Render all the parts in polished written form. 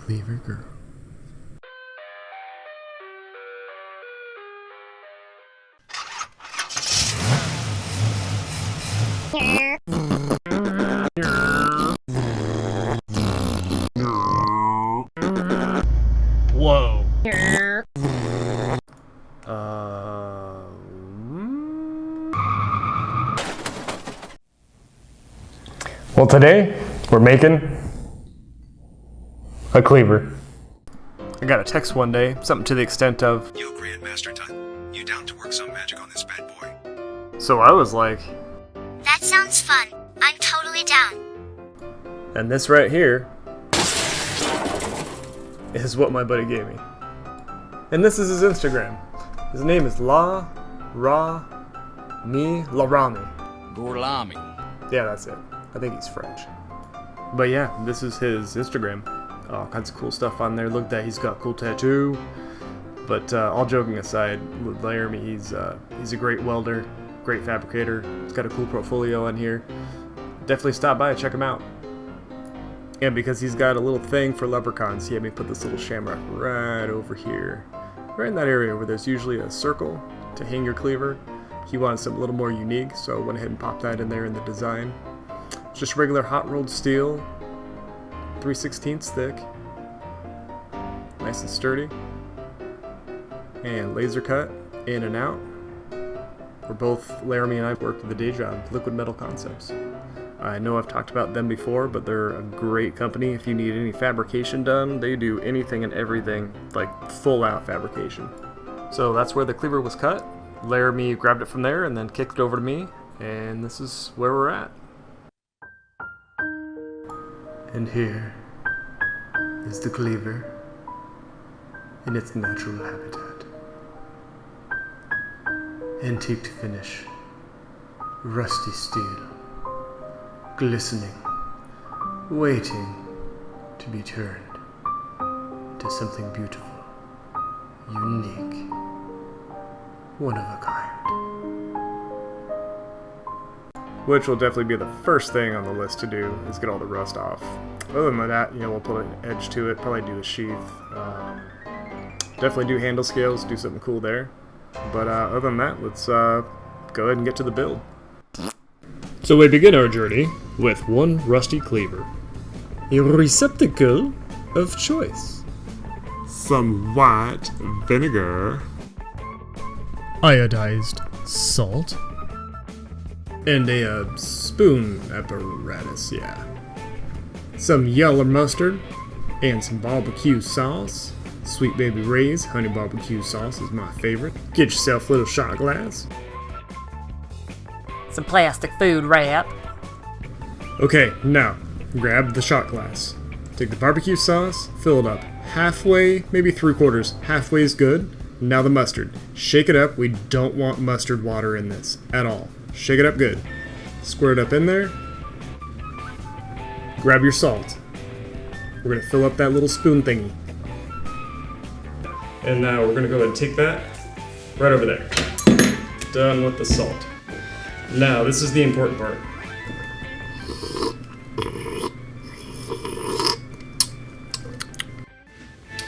Cleaver girl. Whoa. Well, today we're making a cleaver. I got a text one day, something to the extent of, "Yo, Grandmaster Tut, you down to work some magic on this bad boy?" So I was like, that sounds fun. I'm totally down. and this right here is what my buddy gave me. And this is his Instagram. His name is LA-RA-MIE. Yeah, that's it. I think he's French. But yeah, this is his Instagram. All kinds of cool stuff on there. Look at that, he's got a cool tattoo. But all joking aside, with LA-RA-MIE, he's a great welder, great fabricator. He's got a cool portfolio on here. Definitely stop by and check him out. And because he's got a little thing for leprechauns, he had me put this little shamrock right over here. Right in that area where there's usually a circle to hang your cleaver. He wanted something a little more unique, so I went ahead and popped that in there in the design. It's just regular hot rolled steel, 3/16 thick, nice and sturdy, and laser cut in and out. We're both, LA-RA-MIE and I worked at the day job, Liquid Metal Concepts. I know I've talked about them before, but they're a great company. If you need any fabrication done, they do anything and everything, like full out fabrication. So that's where the cleaver was cut. LA-RA-MIE grabbed it from there and then kicked it over to me, and this is where we're at. And here is the cleaver in its natural habitat. Antique to finish, rusty steel, glistening, waiting to be turned into something beautiful, unique, one of a kind. Which will definitely be the first thing on the list to do, is get all the rust off. Other than that, we'll put an edge to it, probably do a sheath. Definitely do handle scales, do something cool there. But other than that, let's go ahead and get to the build. So we begin our journey with one rusty cleaver. A receptacle of choice. Some white vinegar. Iodized salt. And a spoon apparatus, yeah. Some yellow mustard and some barbecue sauce. Sweet Baby Ray's honey barbecue sauce is my favorite. Get yourself a little shot glass. Some plastic food wrap. Okay, now grab the shot glass. Take the barbecue sauce, fill it up halfway, maybe 3/4. Halfway is good. Now the mustard. Shake it up. We don't want mustard water in this at all. Shake it up good. Squirt it up in there. Grab your salt. We're going to fill up that little spoon thingy. And now we're going to go ahead and take that right over there. Done with the salt. Now, this is the important part.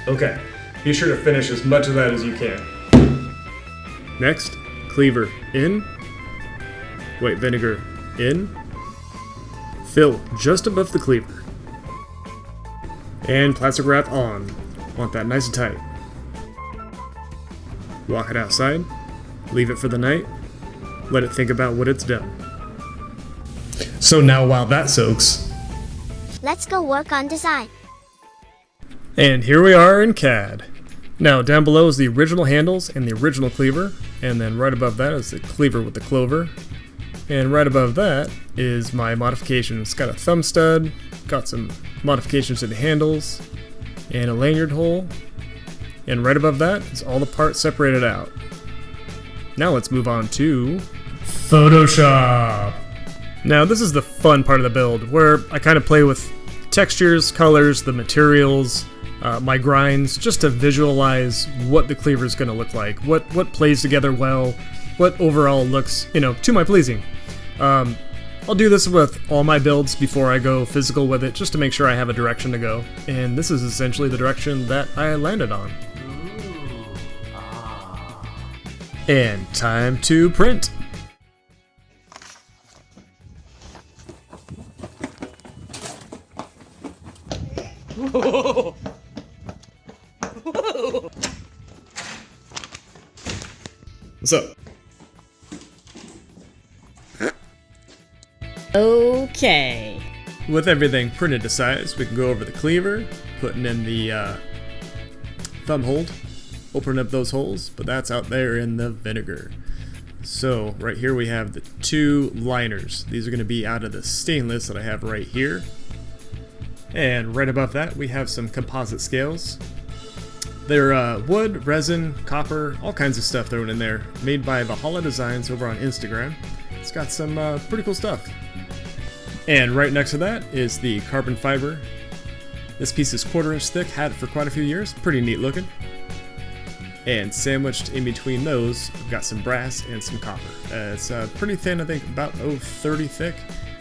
Okay, be sure to finish as much of that as you can. Next, cleaver in. White vinegar in. Fill just above the cleaver. And plastic wrap on. Want that nice and tight. Walk it outside. Leave it for the night. Let it think about what it's done. So now while that soaks, Let's go work on design. and here we are in CAD. Now down below is the original handles and the original cleaver, and then right above that is the cleaver with the clover. And right above that is my modification. It's got a thumb stud, got some modifications to the handles, and a lanyard hole. And right above that is all the parts separated out. Now let's move on to Photoshop. Now this is the fun part of the build, where I kind of play with textures, colors, the materials, my grinds, just to visualize what the cleaver is going to look like, what plays together well, what overall looks, to my pleasing. I'll do this with all my builds before I go physical with it, just to make sure I have a direction to go. And this is essentially the direction that I landed on. And time to print. What's up? Okay. With everything printed to size, we can go over the cleaver, putting in the thumb hold, opening up those holes, but that's out there in the vinegar. So right here we have the 2 liners. These are going to be out of the stainless that I have right here. And right above that we have some composite scales. They're wood, resin, copper, all kinds of stuff thrown in there, made by Valhalla Designs over on Instagram. It's got some pretty cool stuff. And right next to that is the carbon fiber. This piece is 1/4 inch thick, had it for quite a few years, pretty neat looking. And sandwiched in between those, I've got some brass and some copper. It's pretty thin, I think about 30 thick,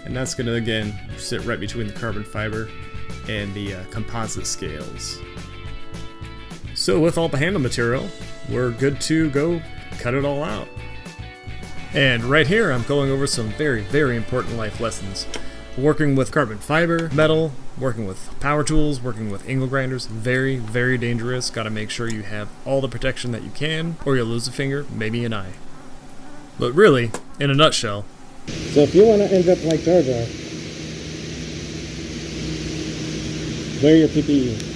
and that's gonna again sit right between the carbon fiber and the composite scales. So with all the handle material, we're good to go cut it all out. And right here I'm going over some very, very important life lessons. Working with carbon fiber, metal, working with power tools, working with angle grinders, very, very dangerous. Gotta make sure you have all the protection that you can, or you'll lose a finger, maybe an eye. But really, in a nutshell. So if you want to end up like Jar Jar, wear your PPE.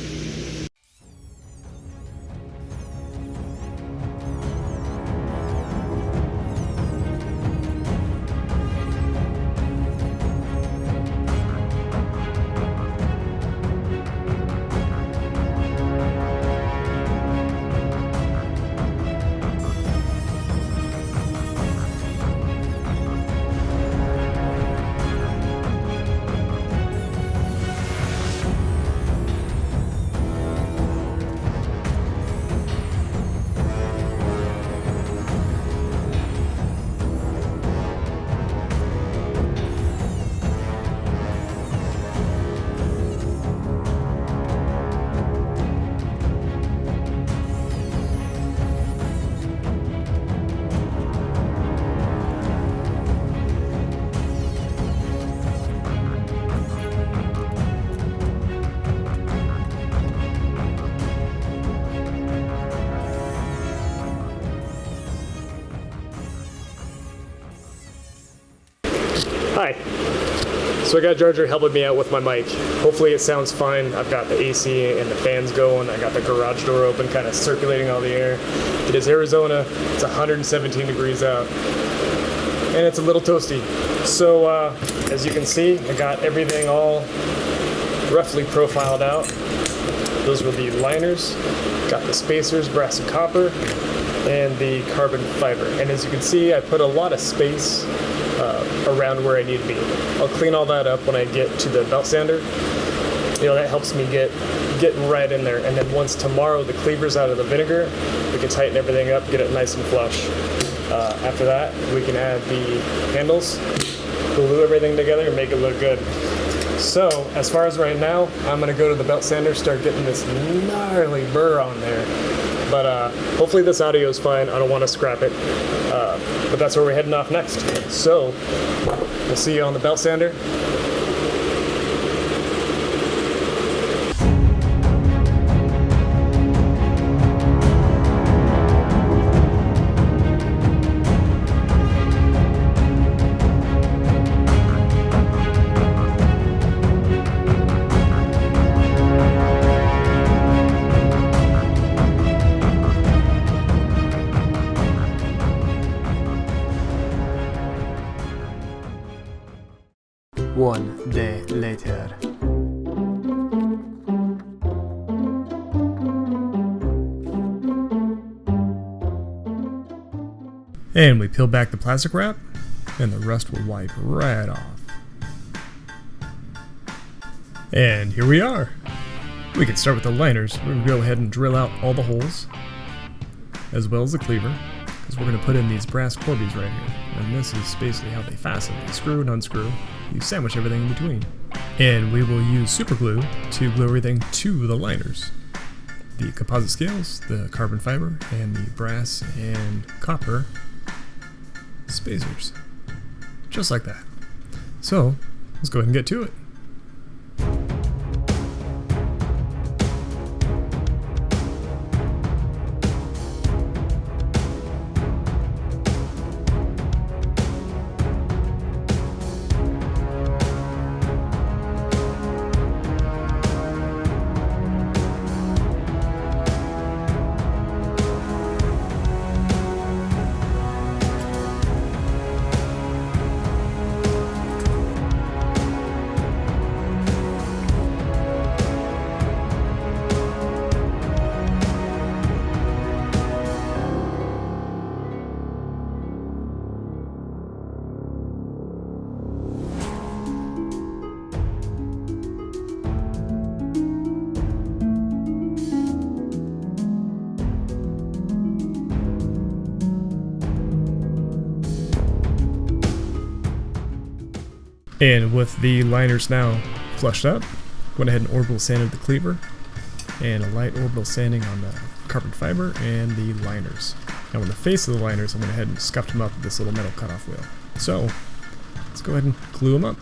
Hi. So I got Jar Jar helping me out with my mic. Hopefully it sounds fine. I've got the AC and the fans going. I got the garage door open, kind of circulating all the air. It is Arizona. It's 117 degrees out. And it's a little toasty. So as you can see, I got everything all roughly profiled out. Those were the liners. Got the spacers, brass and copper, and the carbon fiber. And as you can see, I put a lot of space around where I need to be. I'll clean all that up when I get to the belt sander. You know, that helps me get right in there. And then once tomorrow the cleaver's out of the vinegar, we can tighten everything up, get it nice and flush. After that, we can add the handles, glue everything together, and make it look good. So, as far as right now, I'm gonna go to the belt sander, start getting this gnarly burr on there. But hopefully this audio is fine. I don't want to scrap it. But that's where we're heading off next. So, we'll see you on the belt sander. One day later. And we peel back the plastic wrap, and the rust will wipe right off. And here we are. We can start with the liners. We're going to go ahead and drill out all the holes, as well as the cleaver, because because we're going to put in these brass corbies right here. And this is basically how they fasten. They screw and unscrew. You sandwich everything in between. And we will use super glue to glue everything to the liners. The composite scales, the carbon fiber, and the brass and copper spacers. Just like that. So, let's go ahead and get to it. And with the liners now flushed up, went ahead and orbital sanded the cleaver, and a light orbital sanding on the carbon fiber and the liners. Now on the face of the liners, I went ahead and scuffed them up with this little metal cutoff wheel. So, let's go ahead and glue them up.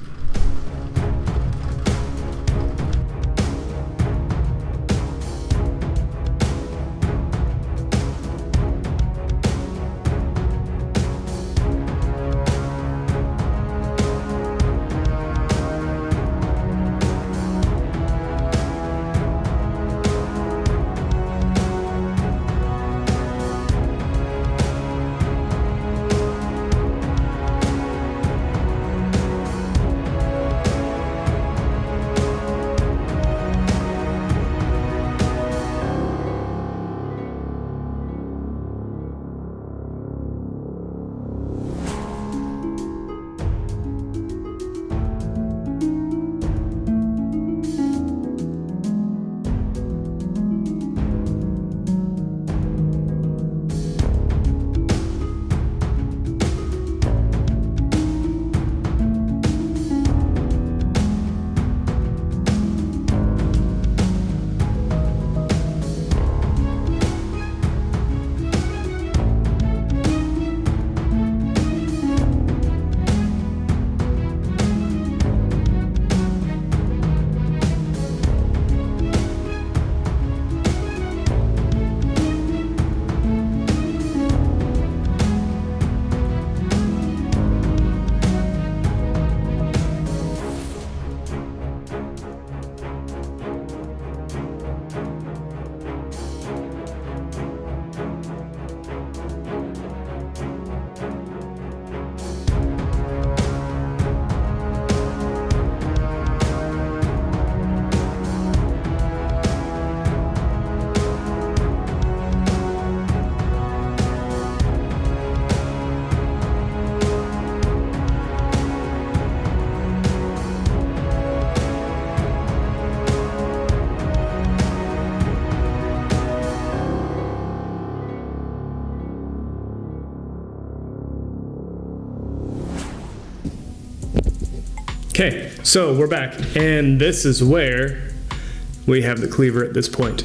Okay, so we're back, and this is where we have the cleaver at this point.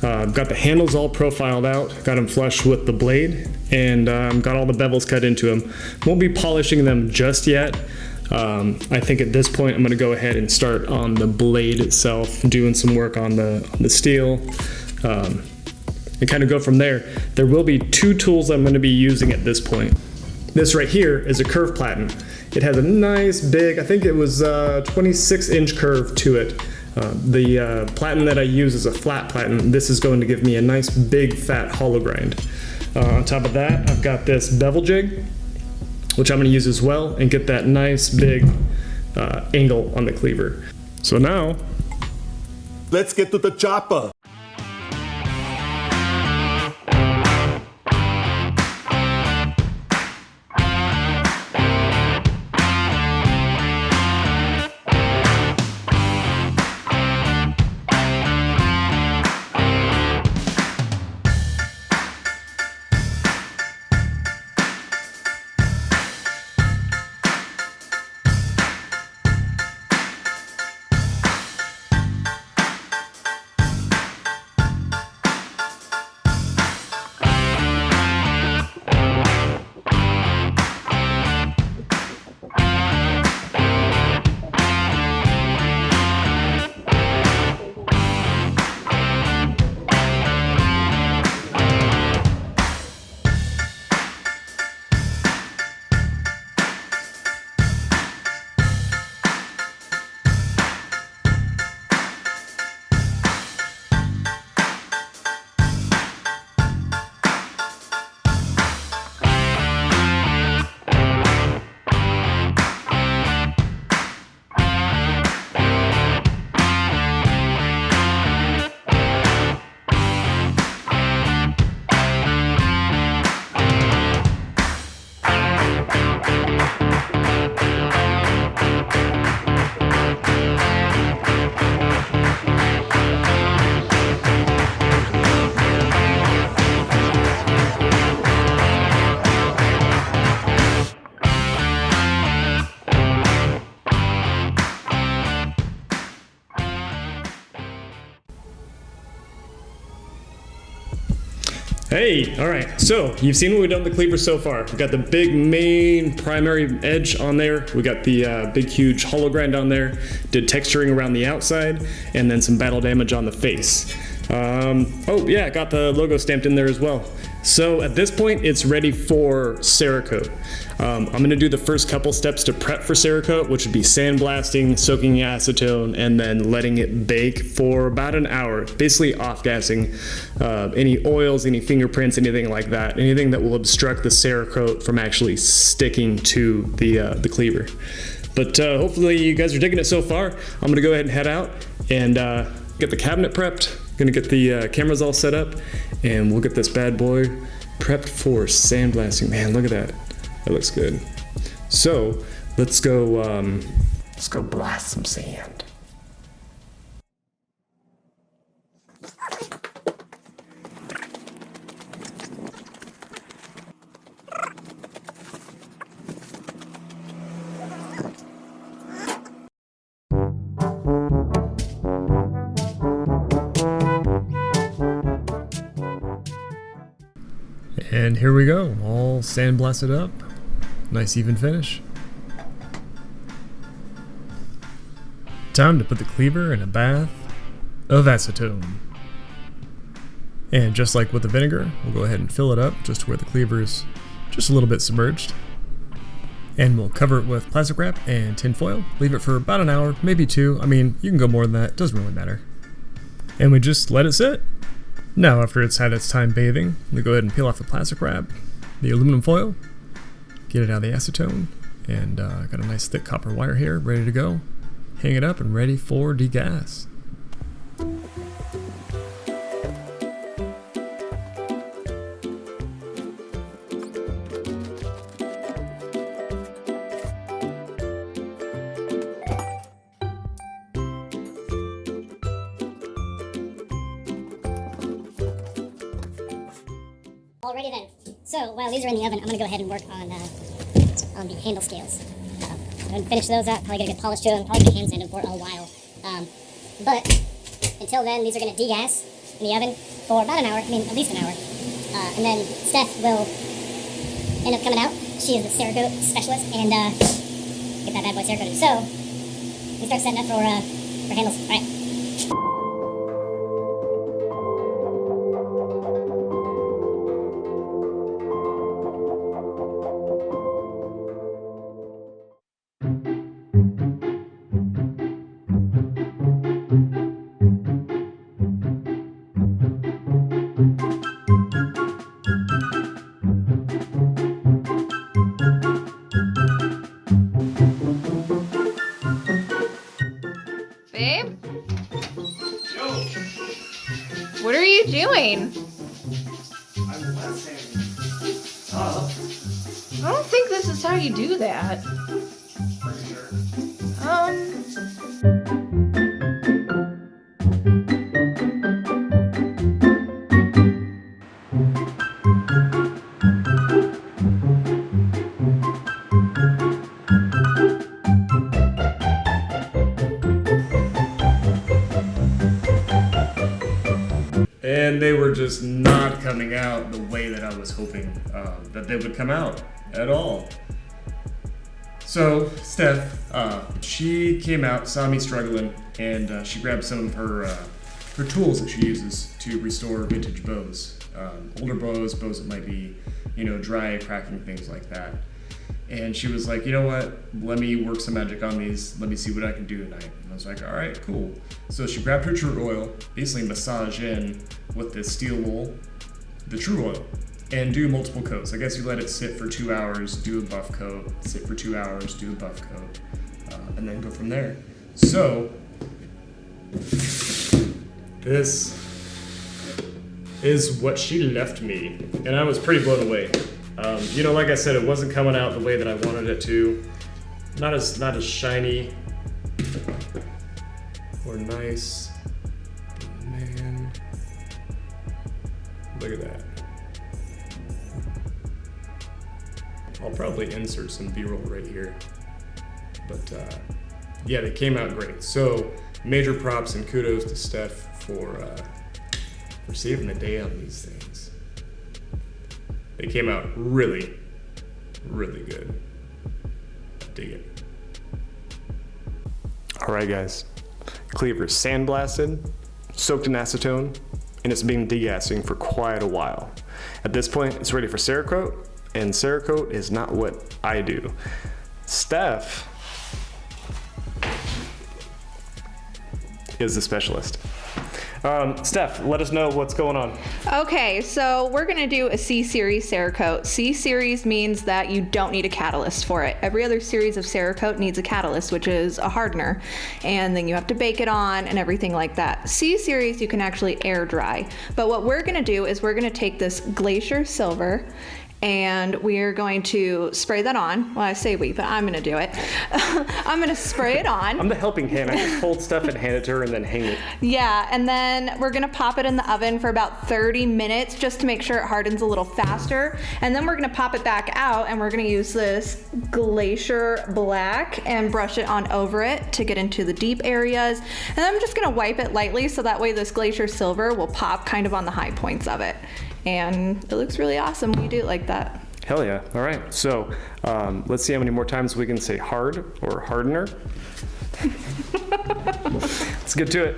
Got the handles all profiled out, got them flush with the blade, and got all the bevels cut into them. Won't be polishing them just yet. I think at this point I'm going to go ahead and start on the blade itself, doing some work on the steel, and kind of go from there. There will be two tools I'm going to be using at this point. This right here is a curve platen. It has a nice big, I think it was 26-inch curve to it. The platen that I use is a flat platen. This is going to give me a nice big fat hollow grind. On top of that, I've got this bevel jig, which I'm going to use as well, and get that nice big angle on the cleaver. So now, let's get to the chopper. Hey, all right, so you've seen what we've done with the cleaver so far. We've got the big main primary edge on there. We got the big huge hollow grind on there. Did texturing around the outside, and then some battle damage on the face. Oh yeah, got the logo stamped in there as well. So at this point, it's ready for Cerakote. I'm gonna do the first couple steps to prep for Cerakote, which would be sandblasting, soaking acetone, and then letting it bake for about an hour. Basically off-gassing any oils, any fingerprints, anything like that. Anything that will obstruct the Cerakote from actually sticking to the cleaver. But hopefully you guys are digging it so far. I'm gonna go ahead and head out and get the cabinet prepped. Gonna get the cameras all set up, and we'll get this bad boy prepped for sandblasting. Man, look at that. That looks good. So let's go blast some sand. And here we go, all sandblasted up. Nice even finish. Time to put the cleaver in a bath of acetone. And just like with the vinegar, we'll go ahead and fill it up just to where the cleaver is just a little bit submerged. And we'll cover it with plastic wrap and tin foil. Leave it for about an hour, maybe 2. I mean, you can go more than that, doesn't really matter. And we just let it sit. Now, after it's had its time bathing, we go ahead and peel off the plastic wrap, the aluminum foil, get it out of the acetone, and got a nice thick copper wire here, ready to go. Hang it up and ready for degas. Alrighty then. So while these are in the oven, I'm gonna go ahead and work on the handle scales. I'm gonna finish those up. Probably get a good polish to them. Probably gonna hand sand them for a while. But until then, these are gonna degas in the oven for about an hour. I mean, at least an hour. And then Steph will end up coming out. She is the Cerakote specialist and get that bad boy Cerakoted. So we start setting up for handles. All right. Babe? What are you doing? I'm blessing up. I don't think this is how you do that. And they were just not coming out the way that I was hoping that they would come out at all. So Steph, she came out, saw me struggling, and she grabbed some of her tools that she uses to restore vintage bows, older bows that might be, dry, cracking, things like that. And she was like, you know what, let me work some magic on these, let me see what I can do tonight. And I was like, all right, cool. So she grabbed her true oil, basically massage in with this steel wool, the true oil, and do multiple coats. I guess you let it sit for 2 hours, do a buff coat, sit for 2 hours, do a buff coat, and then go from there. So, this is what she left me, and I was pretty blown away. Like I said, it wasn't coming out the way that I wanted it to. Not as shiny or nice. Man, look at that. I'll probably insert some B-roll right here. But yeah, they came out great. So major props and kudos to Steph for saving the day on these things. It came out really, really good. Dig it. All right, guys. Cleaver is sandblasted, soaked in acetone, and it's been degassing for quite a while. At this point, it's ready for Cerakote, and Cerakote is not what I do. Steph is the specialist. Steph, let us know what's going on. Okay, so we're gonna do a C-series Cerakote. C-series means that you don't need a catalyst for it. Every other series of Cerakote needs a catalyst, which is a hardener, and then you have to bake it on and everything like that. C-series you can actually air dry, but what we're gonna do is we're gonna take this Glacier Silver and we're going to spray that on. Well, I say we, but I'm gonna do it. I'm gonna spray it on. I'm the helping hand. I just hold stuff and hand it to her and then hang it. Yeah, and then we're gonna pop it in the oven for about 30 minutes just to make sure it hardens a little faster. And then we're gonna pop it back out and we're gonna use this Glacier Black and brush it on over it to get into the deep areas. And then I'm just gonna wipe it lightly so that way this Glacier Silver will pop kind of on the high points of it. And it looks really awesome when you do it like that. Hell yeah. All right. So let's see how many more times we can say hard or hardener. Let's get to it.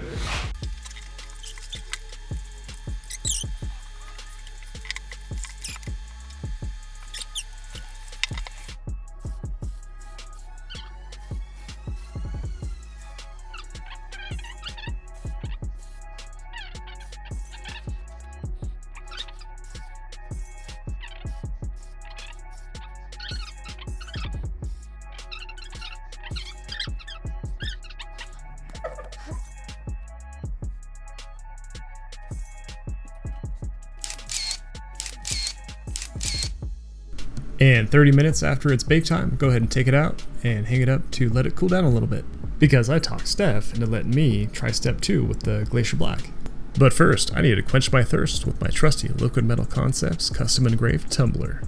And 30 minutes after it's bake time, go ahead and take it out and hang it up to let it cool down a little bit. Because I talked Steph into letting me try step 2 with the Glacier Black. But first, I need to quench my thirst with my trusty Liquid Metal Concepts custom engraved tumbler.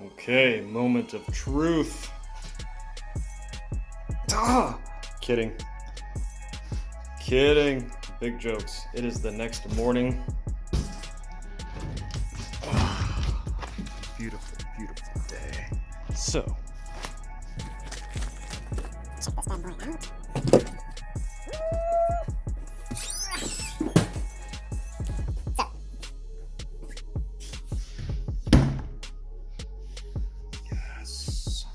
Okay, moment of truth. Ah! Kidding. Kidding. Big jokes. It is the next morning. Ah, beautiful, beautiful day. So. Check this bad boy out. Yes.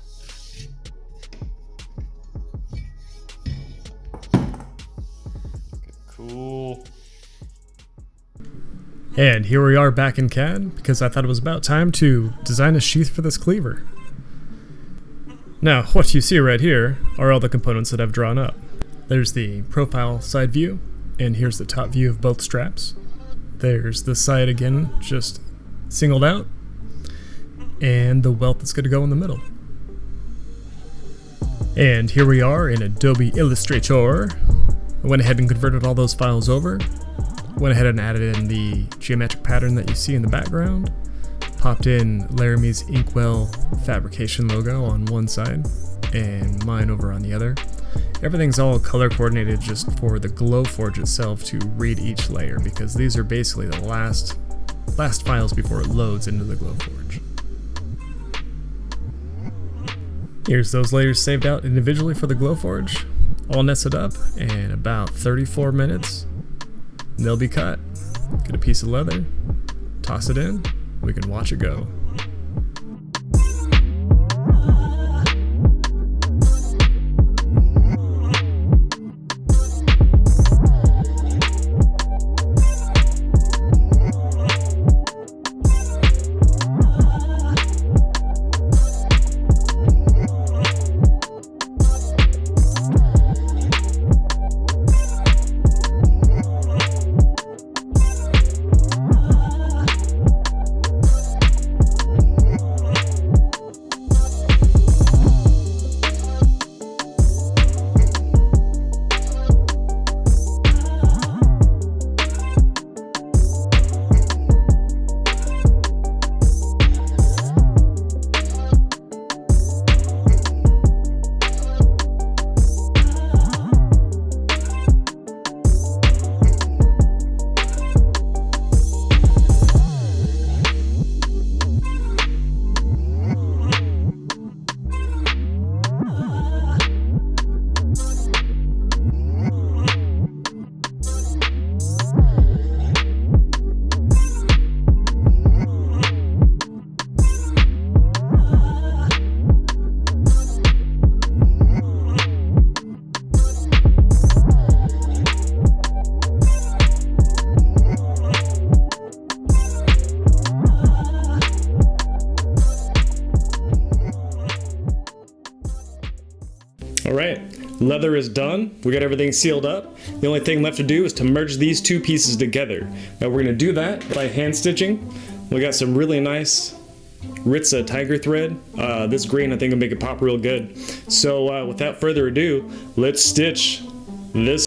Cool. And here we are back in CAD, because I thought it was about time to design a sheath for this cleaver. Now, what you see right here are all the components that I've drawn up. There's the profile side view, and here's the top view of both straps. There's the side again, just singled out, and the welt that's going to go in the middle. And here we are in Adobe Illustrator. I went ahead and converted all those files over. Went ahead and added in the geometric pattern that you see in the background. Popped in LA-RA-MIE's Inkwell fabrication logo on one side and mine over on the other. Everything's all color coordinated just for the GLOWFORGE itself to read each layer, because these are basically the last files before it loads into the GLOWFORGE. Here's those layers saved out individually for the GLOWFORGE, all nested up in about 34 minutes. They'll be cut. Get a piece of leather, toss it in, we can watch it go. Alright, leather is done. We got everything sealed up. The only thing left to do is to merge these two pieces together. Now we're going to do that by hand stitching. We got some really nice Ritza tiger thread. This green I think will make it pop real good. So without further ado, let's stitch this.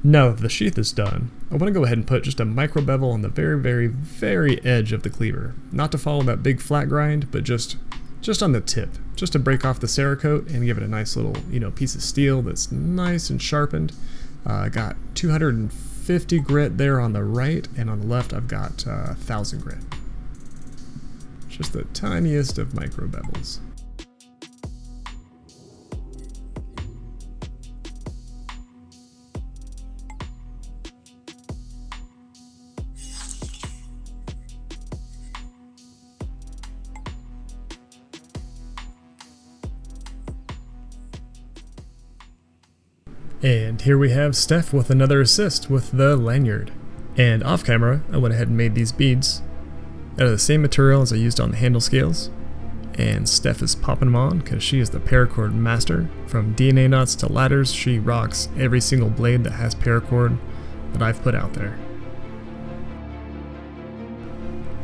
Now that the sheath is done, I want to go ahead and put just a micro bevel on the very edge of the cleaver. Not to follow that big flat grind, but just on the tip, just to break off the Cerakote and give it a nice little, piece of steel that's nice and sharpened. I got 250 grit there on the right, and on the left I've got 1000 grit. Just the tiniest of micro bevels. And here we have Steph with another assist with the lanyard. And off camera, I went ahead and made these beads out of the same material as I used on the handle scales. And Steph is popping them on because she is the paracord master. From DNA knots to ladders, she rocks every single blade that has paracord that I've put out there.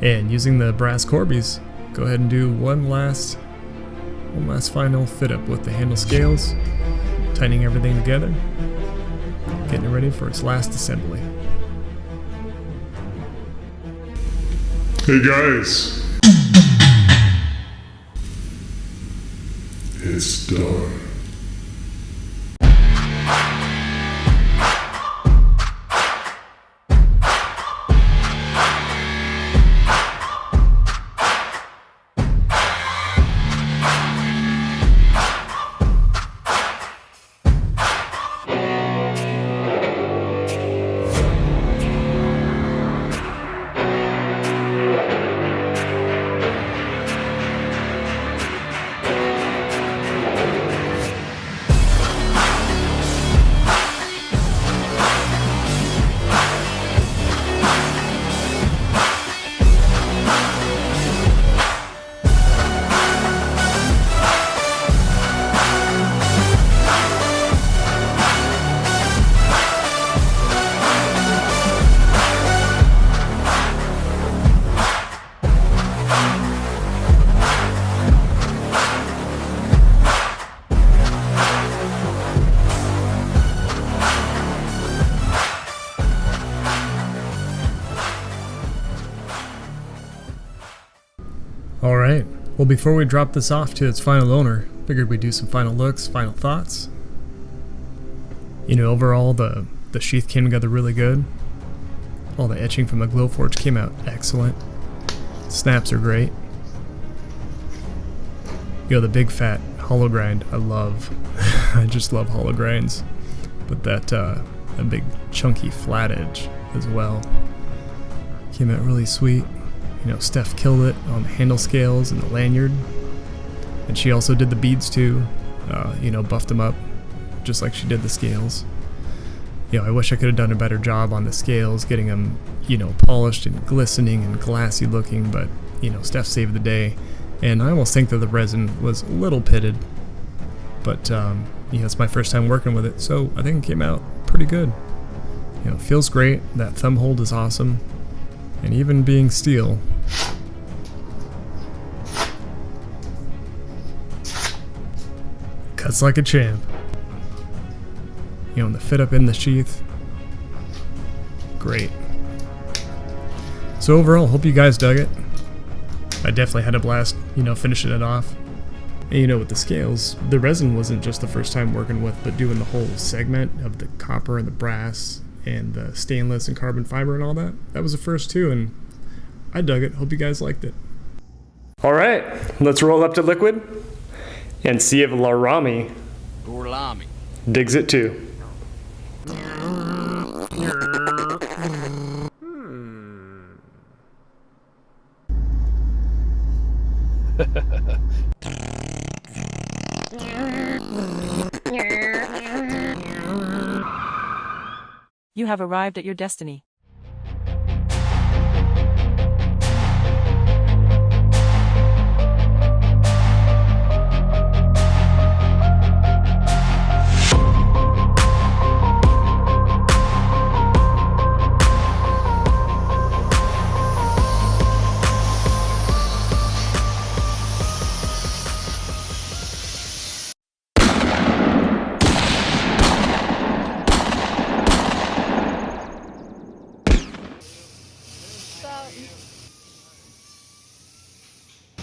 And using the brass Corbies, go ahead and do one last final fit up with the handle scales. Tightening everything together, getting it ready for its last assembly. Hey guys, it's done. Alright, well before we drop this off to its final owner, figured we'd do some final looks, final thoughts. Overall the sheath came together really good. All the etching from the GLOWFORGE came out excellent. Snaps are great. The big fat hollow grind I love. I just love hollow grinds. But that big chunky flat edge as well came out really sweet. Steph killed it on the handle scales and the lanyard. And she also did the beads too. Buffed them up just like she did the scales. You know, I wish I could have done a better job on the scales, getting them, you know, polished and glistening and glassy looking, but, you know, Steph saved the day. And I almost think that the resin was a little pitted, but, you know, it's my first time working with it, so I think it came out pretty good. You know, it feels great, that thumb hold is awesome, and even being steel, cuts like a champ. You know, and the fit up in the sheath, great. So overall, hope you guys dug it. I definitely had a blast, you know, finishing it off. And you know, with the scales, the resin wasn't just the first time working with, but doing the whole segment of the copper and the brass and the stainless and carbon fiber and all that. That was the first too, and I dug it. Hope you guys liked it. All right, let's roll up to liquid and see if LA-RA-MIE digs it too. You have arrived at your destiny.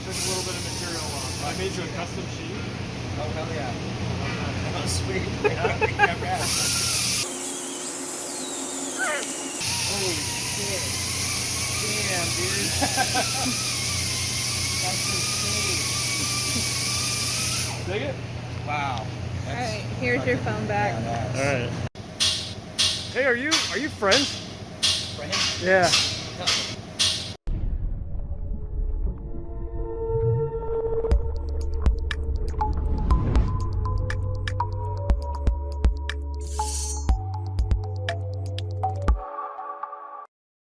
There's a little bit of material off. I made you a custom sheet. Oh, hell yeah. Oh, sweet. Yeah, rad. Holy shit. Damn, dude. That's insane. Dig it? Wow. Alright, here's your phone back. Alright. Hey, are you friends? Friends? Yeah.